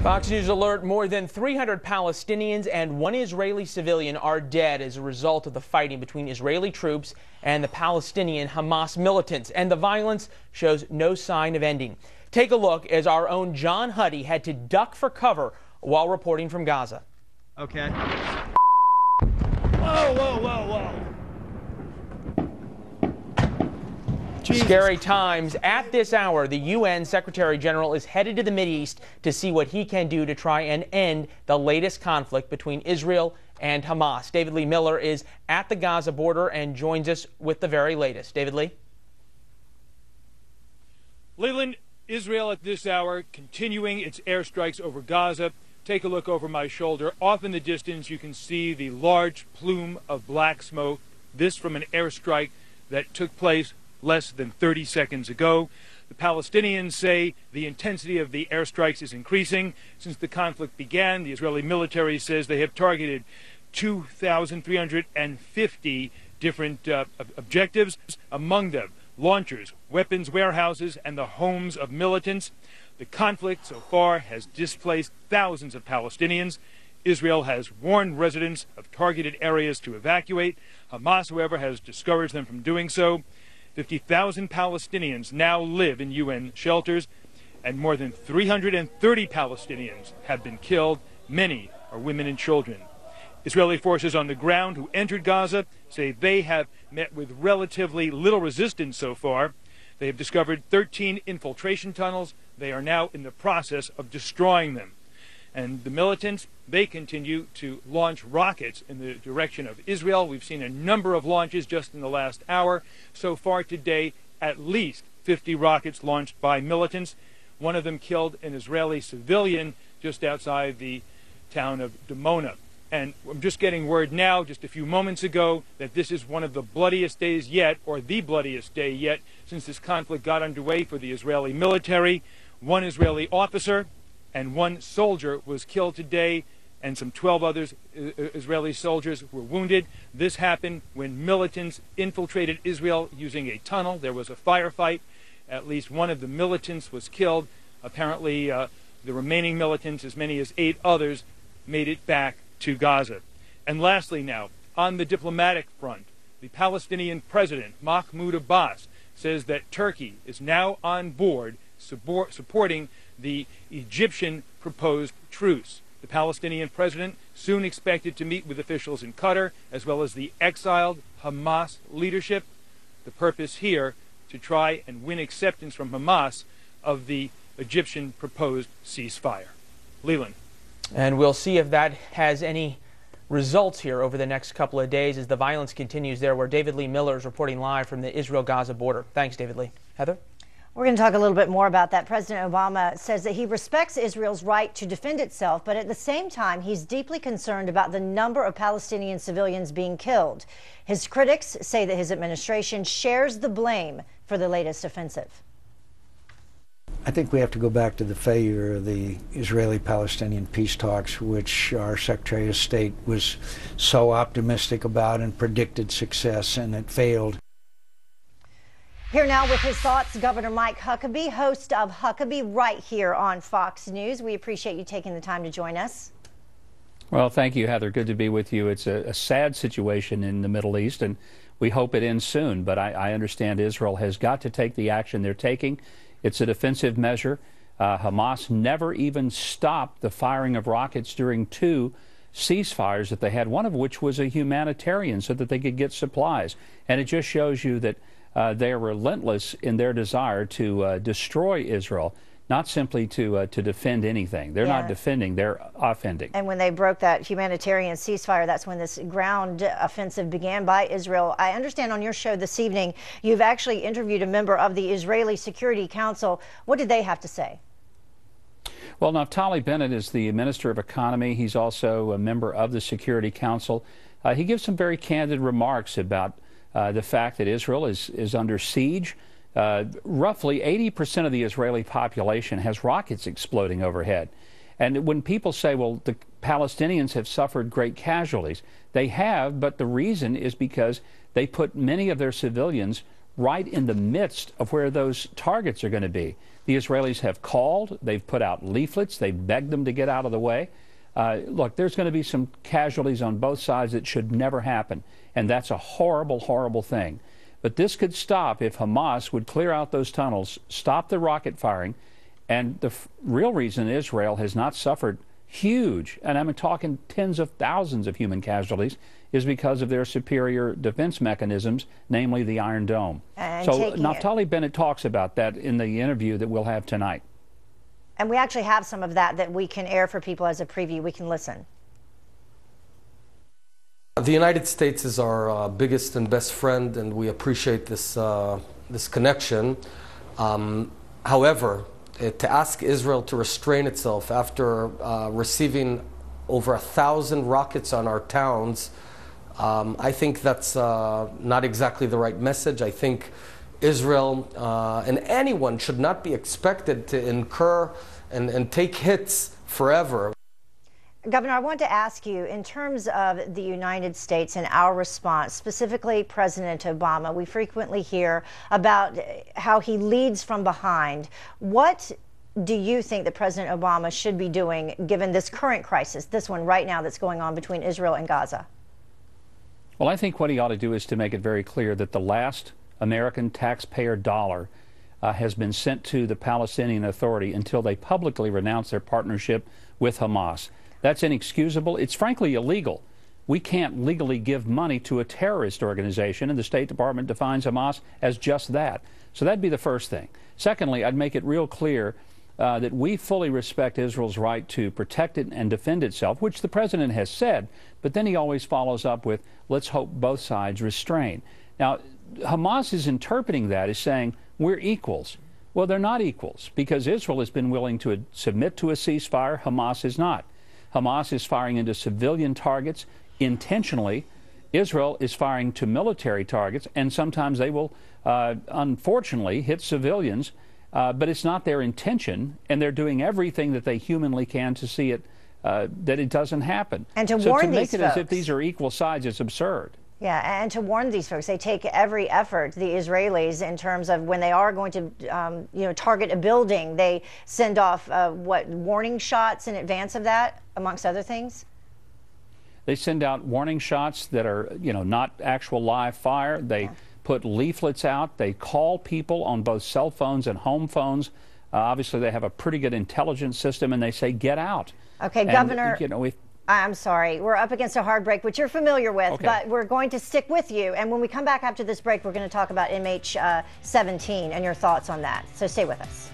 Fox News alert: more than 300 Palestinians and one Israeli civilian are dead as a result of the fighting between Israeli troops and the Palestinian Hamas militants, and the violence shows no sign of ending. Take a look as our own John Huddy had to duck for cover while reporting from Gaza. Okay. Whoa, whoa, whoa, whoa. Jesus. Scary times. At this hour, the UN Secretary General is headed to the Mideast to see what he can do to try and end the latest conflict between Israel and Hamas. David Lee Miller is at the Gaza border and joins us with the very latest. David Lee. Leland, Israel at this hour continuing its airstrikes over Gaza. Take a look over my shoulder. Off in the distance, you can see the large plume of black smoke. This from an airstrike that took place less than 30 seconds ago. The Palestinians say the intensity of the airstrikes is increasing. Since the conflict began, the Israeli military says they have targeted 2,350 different objectives, among them launchers, weapons warehouses, and the homes of militants. The conflict so far has displaced thousands of Palestinians. Israel has warned residents of targeted areas to evacuate. Hamas, however, has discouraged them from doing so. 50,000 Palestinians now live in UN shelters, and more than 330 Palestinians have been killed. Many are women and children. Israeli forces on the ground who entered Gaza say they have met with relatively little resistance so far. They have discovered 13 infiltration tunnels. They are now in the process of destroying them. And the militants, they continue to launch rockets in the direction of Israel. We've seen a number of launches just in the last hour. So far today, at least 50 rockets launched by militants. One of them killed an Israeli civilian just outside the town of Dimona. And I'm just getting word now, just a few moments ago, that this is one of the bloodiest days yet, or the bloodiest day yet, since this conflict got underway for the Israeli military. One Israeli officer and one soldier was killed today, and some 12 others Israeli soldiers were wounded. This happened when militants infiltrated Israel using a tunnel. There was a firefight. At least one of the militants was killed. Apparently, the remaining militants, as many as 8 others, made it back to Gaza. And lastly now, on the diplomatic front, the Palestinian president, Mahmoud Abbas, says that Turkey is now on board supporting the Egyptian proposed truce. The Palestinian president soon expected to meet with officials in Qatar, as well as the exiled Hamas leadership. The purpose here to try and win acceptance from Hamas of the Egyptian proposed ceasefire. Leland. And we'll see if that has any results here over the next couple of days as the violence continues there, where David Lee Miller is reporting live from the Israel-Gaza border. Thanks, David Lee. Heather? We're going to talk a little bit more about that. President Obama says that he respects Israel's right to defend itself, but at the same time, he's deeply concerned about the number of Palestinian civilians being killed. His critics say that his administration shares the blame for the latest offensive. I think we have to go back to the failure of the Israeli-Palestinian peace talks, which our Secretary of State was so optimistic about and predicted success, and it failed. Here now with his thoughts, Governor Mike Huckabee, host of Huckabee, right here on Fox News. We appreciate you taking the time to join us. Well, thank you, Heather. Good to be with you. It's a sad situation in the Middle East, and we hope it ends soon. But I understand Israel has got to take the action they're taking. It's a defensive measure. Hamas never even stopped the firing of rockets during 2 ceasefires that they had, one of which was a humanitarian so that they could get supplies. And it just shows you that they are relentless in their desire to destroy Israel, not simply to defend anything. They're not defending, they're offending. And when they broke that humanitarian ceasefire, that's when this ground offensive began by Israel. I understand on your show this evening, you've actually interviewed a member of the Israeli Security Council. What did they have to say? Well, Naftali Bennett is the Minister of Economy. He's also a member of the Security Council. He gives some very candid remarks about the fact that Israel is under siege. Roughly 80% of the Israeli population has rockets exploding overhead. And when people say, well, the Palestinians have suffered great casualties, they have, but the reason is because they put many of their civilians right in the midst of where those targets are going to be. The Israelis have called, they've put out leaflets, they've begged them to get out of the way. Look, there's going to be some casualties on both sides that should never happen, and that's a horrible, horrible thing. But this could stop if Hamas would clear out those tunnels, stop the rocket firing, and the real reason Israel has not suffered huge, and I'm talking tens of thousands of human casualties, is because of their superior defense mechanisms, namely the Iron Dome. And so Naftali Bennett talks about that in the interview that we'll have tonight. And we actually have some of that we can air for people as a preview. We can listen. The United States is our biggest and best friend, and we appreciate this connection. However, to ask Israel to restrain itself after receiving over 1,000 rockets on our towns, I think that's not exactly the right message. I think Israel and anyone should not be expected to incur and take hits forever. Governor, I want to ask you, in terms of the United States and our response, specifically President Obama, we frequently hear about how he leads from behind. What do you think that President Obama should be doing given this current crisis, this one right now that's going on between Israel and Gaza? Well, I think what he ought to do is to make it very clear that the last American taxpayer dollar has been sent to the Palestinian Authority until they publicly renounce their partnership with Hamas. That's inexcusable. It's frankly illegal. We can't legally give money to a terrorist organization, and the State Department defines Hamas as just that. So that'd be the first thing. Secondly, I'd make it real clear that we fully respect Israel's right to protect it and defend itself, which the president has said, but then he always follows up with, let's hope both sides restrain. Now, Hamas is interpreting that as saying, we're equals. Well, they're not equals, because Israel has been willing to submit to a ceasefire. Hamas is not. Hamas is firing into civilian targets intentionally. Israel is firing to military targets, and sometimes they will, unfortunately, hit civilians, but it's not their intention, and they're doing everything that they humanly can to see it, that it doesn't happen. And to warn these folks. So to make it as if these are equal sides is absurd. Yeah, and to warn these folks, they take every effort, the Israelis, in terms of when they are going to, target a building, they send off, warning shots in advance of that, amongst other things? They send out warning shots that are, not actual live fire. They put leaflets out. They call people on both cell phones and home phones. Obviously, they have a pretty good intelligence system, and they say, get out. Okay, and, Governor. I'm sorry, we're up against a hard break, which you're familiar with, but we're going to stick with you. And when we come back after this break, we're going to talk about MH17 and your thoughts on that. So stay with us.